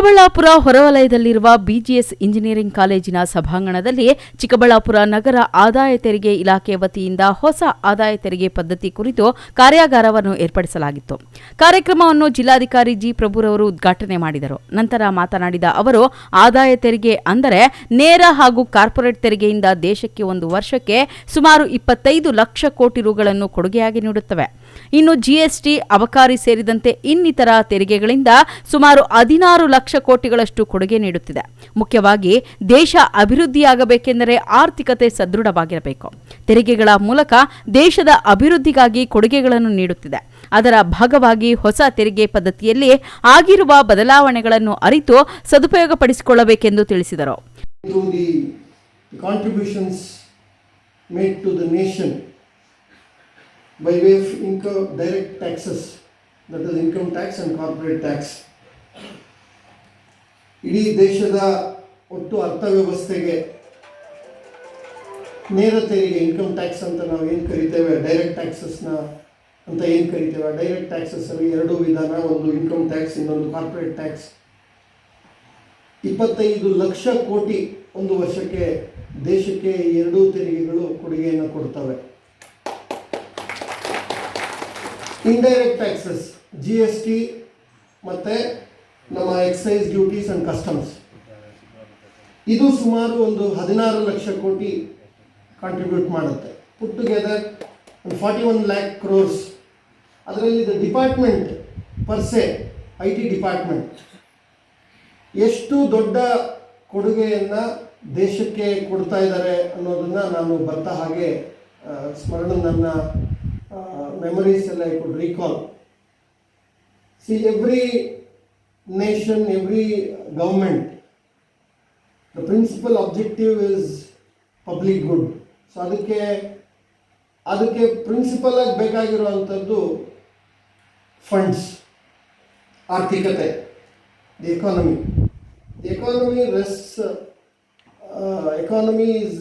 Chikkaballapur ಹೊರವಲಯದಲ್ಲಿರುವ BGS engineering ಕಾಲೇಜಿನ ಸಭಾಂಗಣದಲ್ಲಿ ಚಿಕ್ಕಬಳ್ಳಾಪುರ ನಗರ ಆದಾಯ ತೆರಿಗೆ ಇಲಾಖೆ ವತಿಯಿಂದ ಹೊಸ ಆದಾಯ ತೆರಿಗೆ ಪದ್ಧತಿ ಕುರಿತು ಕಾರ್ಯಾಗಾರವನ್ನು ಏರ್ಪಡಿಸಲಾಗಿತ್ತು. ಕಾರ್ಯಕ್ರಮವನ್ನು ಜಿಲ್ಲಾಧಿಕಾರಿ ಜಿ ಪ್ರಭುರವರು ಉದ್ಘಾಟನೆ ಮಾಡಿದರು. ನಂತರ ಮಾತನಾಡಿದ ಅವರು, ಆದಾಯ ತೆರಿಗೆ ಅಂದರೆ ನೇರ ಹಾಗೂ ಕಾರ್ಪೊರೇಟ್ ತೆರಿಗೆಯಿಂದ ದೇಶಕ್ಕೆ ಒಂದು ವರ್ಷಕ್ಕೆ ಸುಮಾರು 25 ಲಕ್ಷ ಕೋಟಿ ರುಗಳನ್ನು ಕೊಡುಗೆಯಾಗಿ ನೀಡುತ್ತವೆ. ಇನ್ನು ಜಿಎಸ್ಟಿ, ಅಬಕಾರಿ ಸೇರಿದಂತೆ ಇನ್ನಿತರ ತೆರಿಗೆಗಳಿಂದ ಸುಮಾರು 16 ಲಕ್ಷ ಕೋಟಿಗಳಷ್ಟು ಕೊಡುಗೆ ನೀಡುತ್ತಿದೆ. ಮುಖ್ಯವಾಗಿ ದೇಶ ಅಭಿವೃದ್ಧಿಯಾಗಬೇಕೆಂದರೆ ಆರ್ಥಿಕತೆ ಸದೃಢವಾಗಿರಬೇಕು. ತೆರಿಗೆಗಳ ಮೂಲಕ ದೇಶದ ಅಭಿವೃದ್ಧಿಗಾಗಿ ಕೊಡುಗೆಗಳನ್ನು ನೀಡುತ್ತಿದೆ. ಅದರ ಭಾಗವಾಗಿ ಹೊಸ ತೆರಿಗೆ ಪದ್ಧತಿಯಲ್ಲಿ ಆಗಿರುವ ಬದಲಾವಣೆಗಳನ್ನು ಅರಿತು ಸದುಪಯೋಗಪಡಿಸಿಕೊಳ್ಳಬೇಕೆಂದು ತಿಳಿಸಿದರು. By way of income, direct taxes, that is income tax and corporate tax. ಇಡೀ ದೇಶದ ಒಟ್ಟು ಅರ್ಥವ್ಯವಸ್ಥೆಗೆ ನೇರ ತೆರಿಗೆ ಇನ್ಕಮ್ ಟ್ಯಾಕ್ಸ್ ಅಂತ ನಾವು ಏನು ಕರಿತೇವೆ, ಡೈರೆಕ್ಟ್ ಟ್ಯಾಕ್ಸಸ್ನ ಅಂತ ಏನು ಕರಿತೇವೆ, ಡೈರೆಕ್ಟ್ ಟ್ಯಾಕ್ಸಸ್ ಅಲ್ಲಿ ಎರಡು ವಿಧಾನ, ಒಂದು ಇನ್ಕಮ್ ಟ್ಯಾಕ್ಸ್, ಇನ್ನೊಂದು ಕಾರ್ಪೊರೇಟ್ ಟ್ಯಾಕ್ಸ್. 25 ಲಕ್ಷ ಕೋಟಿ ಒಂದು ವರ್ಷಕ್ಕೆ ದೇಶಕ್ಕೆ ಎರಡೂ ತೆರಿಗೆಗಳು ಕೊಡುಗೆಯನ್ನು ಕೊಡ್ತವೆ. ಇಂಡೈರೆಕ್ಟ್ ಟ್ಯಾಕ್ಸಸ್, GST ಮತ್ತು ನಮ್ಮ ಎಕ್ಸೈಸ್ ಡ್ಯೂಟೀಸ್ ಆ್ಯಂಡ್ ಕಸ್ಟಮ್ಸ್, ಇದು ಸುಮಾರು ಒಂದು 16 ಲಕ್ಷ ಕೋಟಿ ಕಾಂಟ್ರಿಬ್ಯೂಟ್ ಮಾಡುತ್ತೆ. Put together 41 lakh crores. ಅದರಲ್ಲಿ ಡಿಪಾರ್ಟ್ಮೆಂಟ್ ಪರ್ಸೆ, IT ಡಿಪಾರ್ಟ್ಮೆಂಟ್ ಎಷ್ಟು ದೊಡ್ಡ ಕೊಡುಗೆಯನ್ನು ದೇಶಕ್ಕೆ ಕೊಡ್ತಾ ಇದ್ದಾರೆ ಅನ್ನೋದನ್ನು ನಾನು ಬರ್ತಾ ಹಾಗೆ ನನ್ನ memories I could recall. See, every nation, every government, the principal objective is public good. So ಅದಕ್ಕೆ ಪ್ರಿನ್ಸಿಪಲ್ ಆಗಿ ಬೇಕಾಗಿರುವಂಥದ್ದು ಫಂಡ್ಸ್, ಆರ್ಥಿಕತೆ, the economy. The economy rests, economy is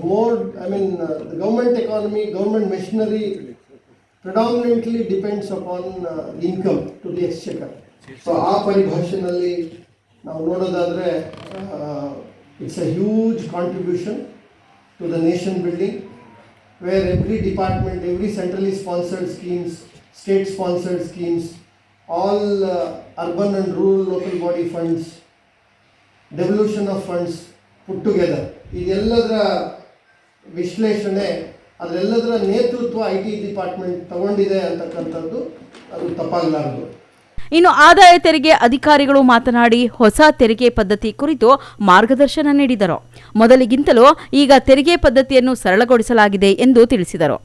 more, the government economy, government machinery predominantly depends upon income to the exchequer. So ಆ ಪರಿಭಾಷೆಯಲ್ಲಿ ನಾವು ನೋಡೋದಾದರೆ it's a huge contribution to the nation building, where every department, every centrally sponsored schemes, state sponsored schemes, all urban and rural local body funds, devolution of funds put together, ಇದೆಲ್ಲದರ ವಿಶ್ಲೇಷಣೆ, ಅದರೆಲ್ಲದರ ನೇತೃತ್ವ IT department ತಗೊಂಡಿದೆ ಅಂತಕ್ಕಂಥದ್ದು ಅದು ತಪ್ಪಾಗಲಾರದು. ಇನ್ನು ಆದಾಯ ತೆರಿಗೆ ಅಧಿಕಾರಿಗಳು ಮಾತನಾಡಿ ಹೊಸ ತೆರಿಗೆ ಪದ್ಧತಿ ಕುರಿತು ಮಾರ್ಗದರ್ಶನ ನೀಡಿದರು. ಮೊದಲಿಗಿಂತಲೂ ಈಗ ತೆರಿಗೆ ಪದ್ಧತಿಯನ್ನು ಸರಳಗೊಳಿಸಲಾಗಿದೆ ಎಂದು ತಿಳಿಸಿದರು.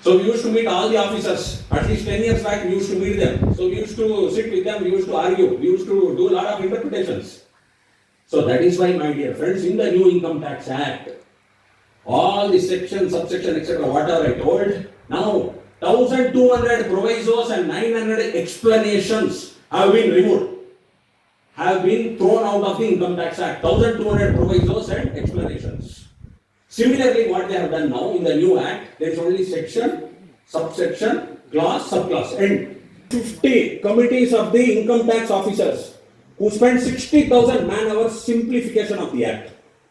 So we used to meet all the officers. At least 10 years back we used to meet them. So we used to sit with them, we used to argue, we used to do a lot of interpretations. So that is why, my dear friends, in the new Income Tax Act, all the section, subsection, etc., whatever I told, now 1200 provisos and 900 explanations have been removed, have been thrown out of the Income Tax Act. 1200 provisos and explanations. Similarly, what they have done now in the new Act, there is only section, subsection, clause, subclause, and 50 committees of the income tax officers who spent 60,000 man-hours simplification of the Act.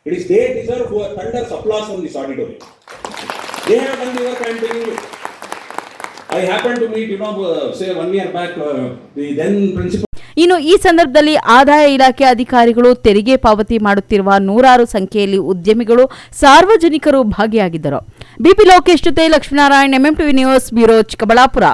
It is they deserve who are thunders applause from this auditorium. They have done the work I am telling you. I happened to meet, say 1 year back, the then principal. ಇನ್ನು ಈ ಸಂದರ್ಭದಲ್ಲಿ ಆದಾಯ ಇಲಾಖೆ ಅಧಿಕಾರಿಗಳು, ತೆರಿಗೆ ಪಾವತಿ ಮಾಡುತ್ತಿರುವ ನೂರಾರು ಸಂಖ್ಯೆಯಲ್ಲಿ ಉದ್ಯಮಿಗಳು, ಸಾರ್ವಜನಿಕರು ಭಾಗಿಯಾಗಿದ್ದರು. ಬಿಪಿ ಲೋಕೇಶ್ ಜೊತೆ Lakshminarayan, MMTV news bureau, Chikkaballapur.